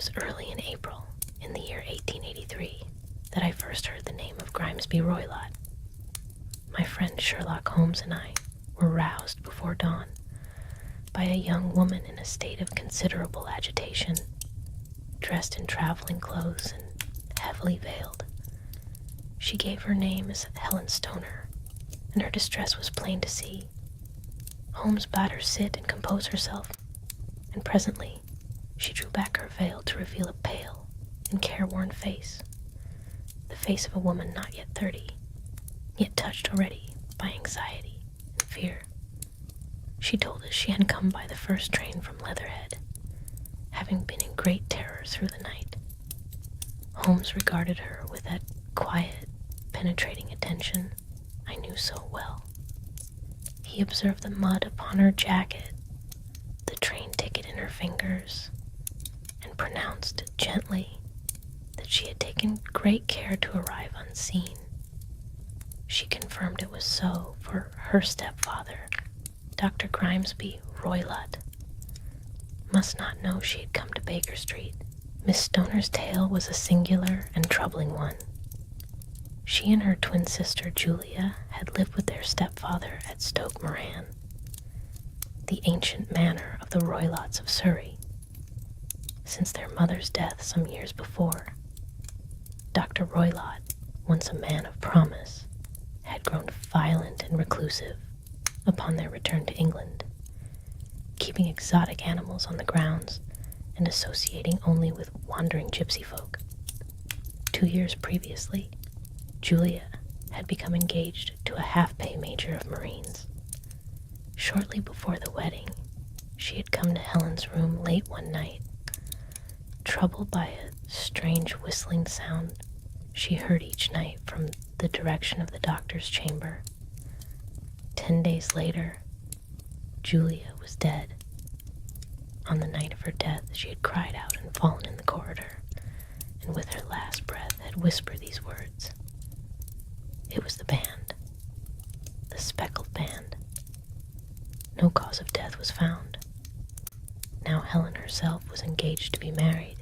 was early in April, in the year 1883, that I first heard the name of Grimesby Roylott. My friend Sherlock Holmes and I were roused before dawn by a young woman in a state of considerable agitation, dressed in traveling clothes and heavily veiled. She gave her name as Helen Stoner, and her distress was plain to see. Holmes bade her sit and compose herself, and presently she drew back her veil to reveal a pale and careworn face, the face of a woman not yet 30, yet touched already by anxiety and fear. She told us she had come by the first train from Leatherhead, having been in great terror through the night. Holmes regarded her with that quiet, penetrating attention I knew so well. He observed the mud upon her jacket, the train ticket in her fingers, and pronounced gently that she had taken great care to arrive unseen. She confirmed it was so, for her stepfather, Dr. Grimesby Roylott, must not know she had come to Baker Street. Miss Stoner's tale was a singular and troubling one. She and her twin sister Julia had lived with their stepfather at Stoke Moran, the ancient manor of the Roylotts of Surrey, since their mother's death some years before. Dr. Roylott, once a man of promise, had grown violent and reclusive upon their return to England, keeping exotic animals on the grounds and associating only with wandering gypsy folk. 2 years previously, Julia had become engaged to a half-pay major of Marines. Shortly before the wedding, she had come to Helen's room late one night, troubled by a strange whistling sound she heard each night from the direction of the doctor's chamber. 10 days later, Julia was dead. On the night of her death, she had cried out and fallen in the corridor, and with her last breath had whispered these words. It was the band, the Speckled Band. No cause of death was found. Now Helen herself was engaged to be married,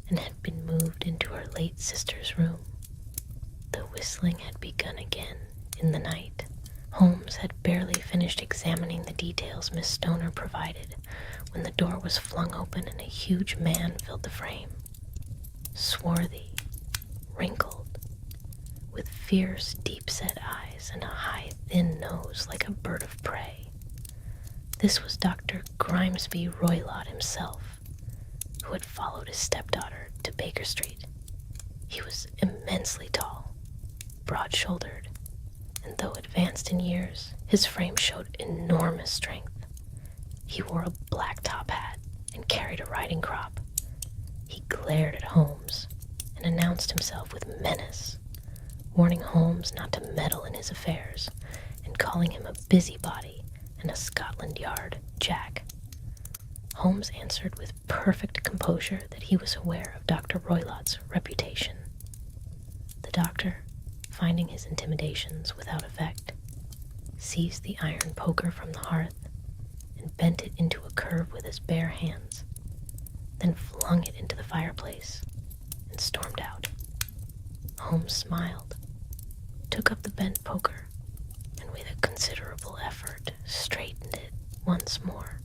and had been moved into her late sister's room. The whistling had begun again in the night. Holmes had barely finished examining the details Miss Stoner provided when the door was flung open and a huge man filled the frame. Swarthy, wrinkled, with fierce, deep-set eyes and a high, thin nose like a bird of prey. This was Dr. Grimesby Roylott himself, who had followed his stepdaughter to Baker Street. He was immensely tall, broad-shouldered, and though advanced in years, his frame showed enormous strength. He wore a black top hat and carried a riding crop. He glared at Holmes and announced himself with menace, warning Holmes not to meddle in his affairs and calling him a busybody and a Scotland Yard Jack. Holmes answered with perfect composure that he was aware of Dr. Roylott's reputation. The doctor, finding his intimidations without effect, seized the iron poker from the hearth and bent it into a curve with his bare hands, then flung it into the fireplace and stormed out. Holmes smiled, took up the bent poker, and with a considerable effort straightened it once more,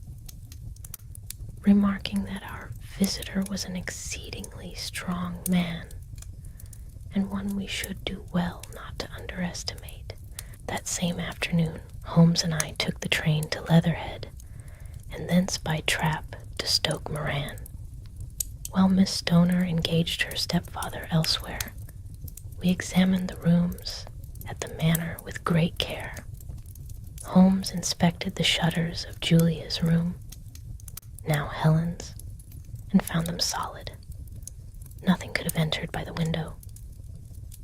remarking that our visitor was an exceedingly strong man, and one we should do well not to underestimate. That same afternoon, Holmes and I took the train to Leatherhead, and thence by trap to Stoke Moran. While Miss Stoner engaged her stepfather elsewhere, we examined the rooms at the manor with great care. Holmes inspected the shutters of Julia's room, now Helen's, and found them solid. Nothing could have entered by the window.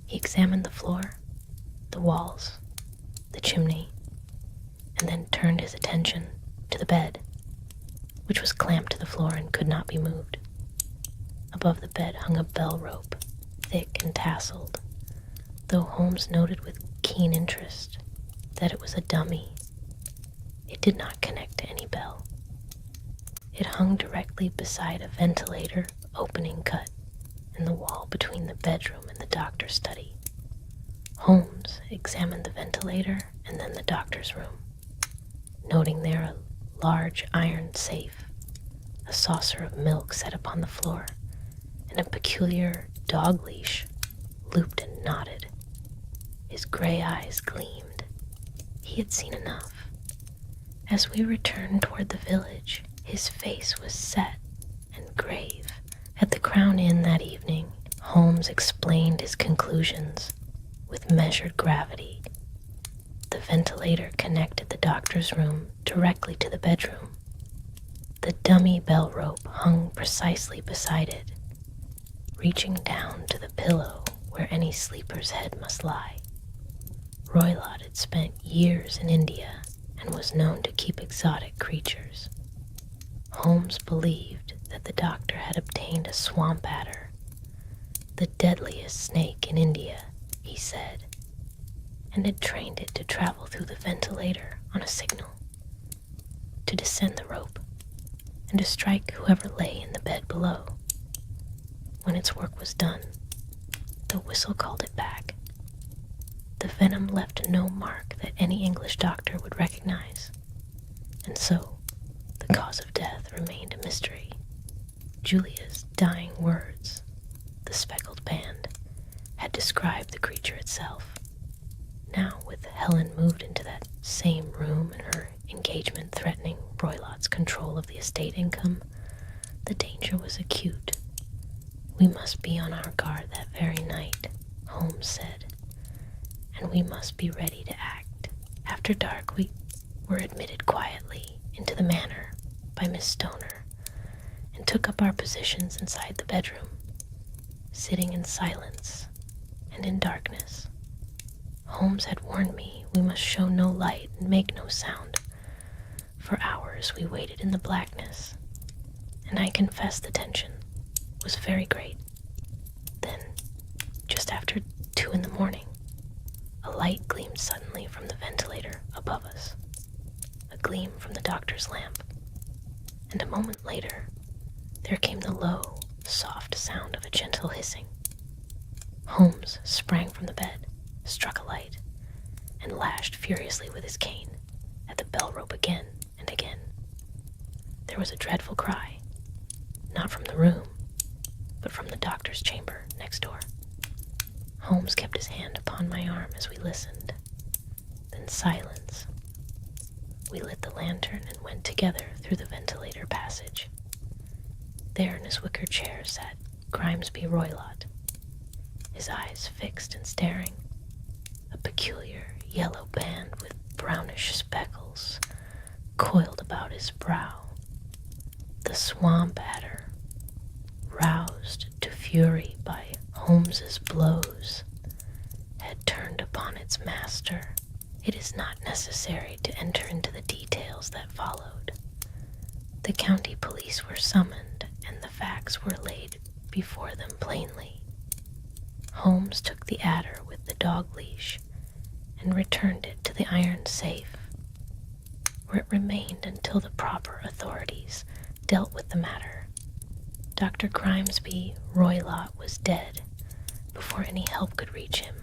He examined the floor, the walls, the chimney, and then turned his attention to the bed, which was clamped to the floor and could not be moved. Above the bed hung a bell rope, thick and tasseled, though Holmes noted with keen interest that it was a dummy. It did not connect to any bell. It hung directly beside a ventilator opening cut in the wall between the bedroom and the doctor's study. Holmes examined the ventilator and then the doctor's room, noting there a large iron safe, a saucer of milk set upon the floor, and a peculiar dog leash looped and knotted. His gray eyes gleamed. He had seen enough. As we returned toward the village, his face was set and grave. At the Crown Inn that evening, Holmes explained his conclusions with measured gravity. The ventilator connected the doctor's room directly to the bedroom. The dummy bell rope hung precisely beside it, reaching down to the pillow where any sleeper's head must lie. Roylott had spent years in India and was known to keep exotic creatures. Holmes believed that the doctor had obtained a swamp adder, the deadliest snake in India, he said, and had trained it to travel through the ventilator on a signal, to descend the rope, and to strike whoever lay in the bed below. When its work was done, the whistle called it back. The venom left no mark that any English doctor would recognize, and so the cause of death remained a mystery. Julia's dying words, the Speckled Band, had described the creature itself. Now, with Helen moved into that same room and her engagement threatening Roylott's control of the estate income, the danger was acute. We must be on our guard that very night, Holmes said, and we must be ready to act. After dark, we were admitted quietly into the manor by Miss Stoner and took up our positions inside the bedroom, sitting in silence and in darkness. Holmes had warned me we must show no light and make no sound. For hours we waited in the blackness, and I confess the tension was very great. Then, just after 2 in the morning, a light gleamed suddenly from the ventilator above us, a gleam from the doctor's lamp, and a moment later, there came the low, soft sound of a gentle hissing. Holmes sprang from the bed, struck a light, and lashed furiously with his cane at the bell rope again and again. There was a dreadful cry, not from the room, but from the doctor's chamber next door. Holmes kept his hand upon my arm as we listened. Then silence. We lit the lantern and went together through the ventilator passage. There in his wicker chair sat Grimesby Roylott, his eyes fixed and staring, a peculiar yellow band with brownish speckles coiled about his brow. The swamp adder, roused to fury by Holmes's blows, had turned upon its master. It is not necessary to enter into the details that followed. The county police were summoned, and the facts were laid before them plainly. Holmes took the adder with the dog leash and returned it to the iron safe, where it remained until the proper authorities dealt with the matter. Dr. Grimesby Roylott was dead before any help could reach him.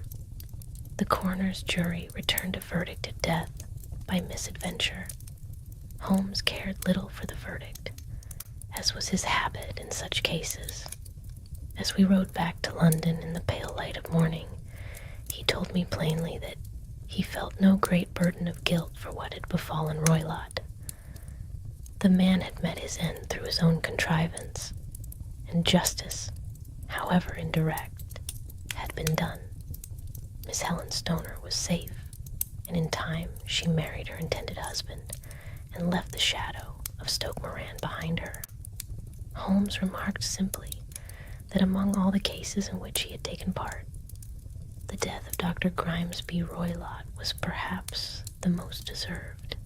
The coroner's jury returned a verdict of death by misadventure. Holmes cared little for the verdict, as was his habit in such cases. As we rode back to London in the pale light of morning, he told me plainly that he felt no great burden of guilt for what had befallen Roylott. The man had met his end through his own contrivance, and justice, however indirect, had been done. Miss Helen Stoner was safe, and in time she married her intended husband and left the shadow of Stoke Moran behind her. Holmes remarked simply that among all the cases in which he had taken part, the death of Dr. Grimesby Roylott was perhaps the most deserved.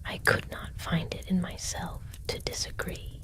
I could not find it in myself to disagree.